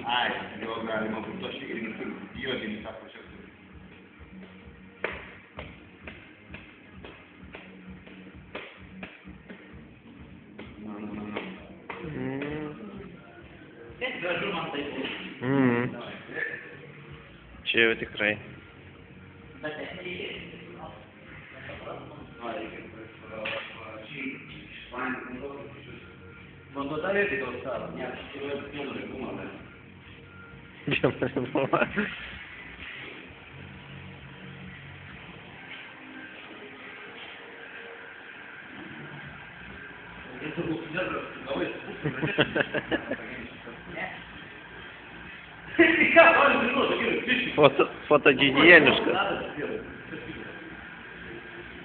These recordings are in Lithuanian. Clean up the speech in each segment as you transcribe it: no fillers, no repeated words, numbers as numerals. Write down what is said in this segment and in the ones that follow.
Ai, jo galima būtų aš ir juodinį tą pusę. Čia jau tikrai. Quando dai ti devo stare, mi ha detto che come Фотогигиенушка.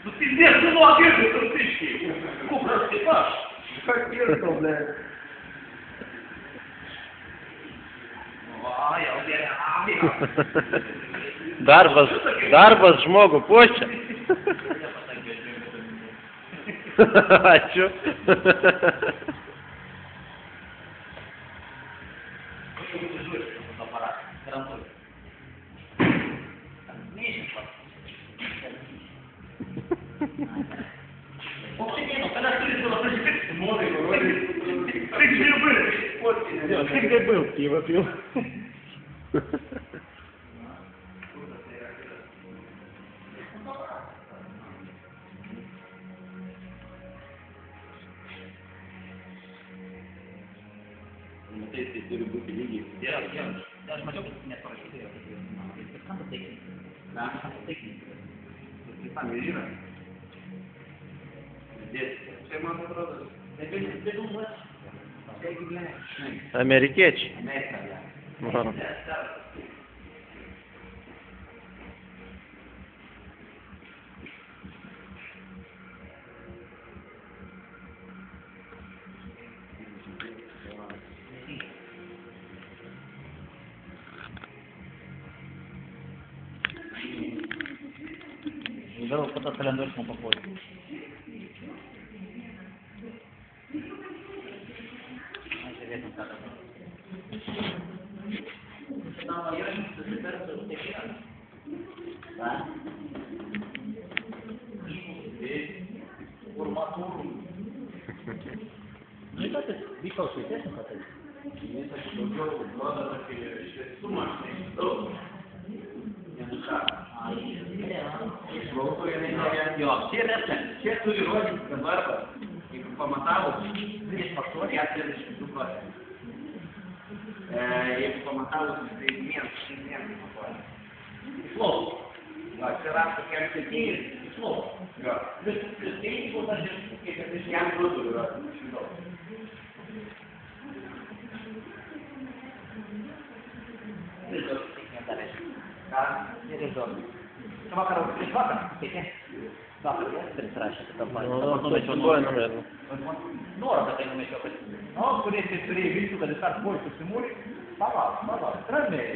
Ну пиздец, ну молодец, крутышки. Купра степаш. Как перцел, блядь. Darbas žmogų puošia. Ačiū. Ты был, пиво пил. Turi būti lygiai. Aš mačiau, kad net parašyta yra, kad skamba technika. Skamba technika. Tai tam ir yra. Čia man atrodo. Amerikiečiai. Выбрал фотокалендарь по ходу. Ну и как это? Вихал, что интересно хотели? Нет, это другого, надо такие сумасшедшие. Jo, čia turi rodyti dabar, jeigu pamatavo, prieš faktorį 42 procentų. Jeigu pamatavo, tai vien faktorį. Išlovo. Atsirado tokiam sėtėjai, išlovo. Plius sėtėjai buvo dar kaip ir jam grūdų yra. Vakar, prisirašė tą patį. Norą, kad tai numečiau, kad... Nu, turėjai vilčių, kad jis ar buvo susimūrė. Palauk, ramiai.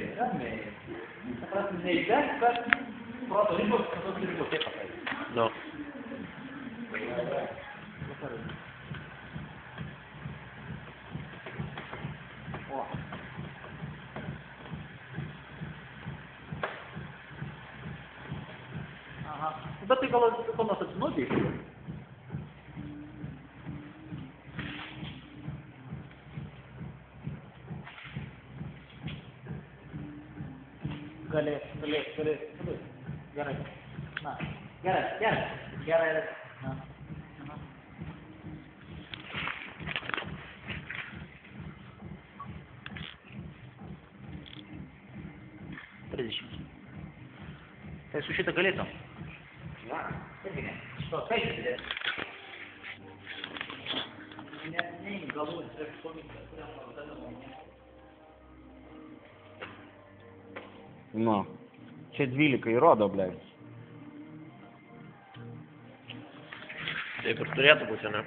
Supras, neįdės, kad proto ribos, kad tos ribos taip pasakė. No. Bet tai gal nors atsinuodys? Galės. Gerai. Na, gerai. Na. Tai su šitą galėtum? Na, irgi ne. Što, skaičiasi? Ne, galbūt, prieš komiką, kuriam pavadinamą. Nu, čia 12 įrodo, blei. Taip ir turėtų būti, ne?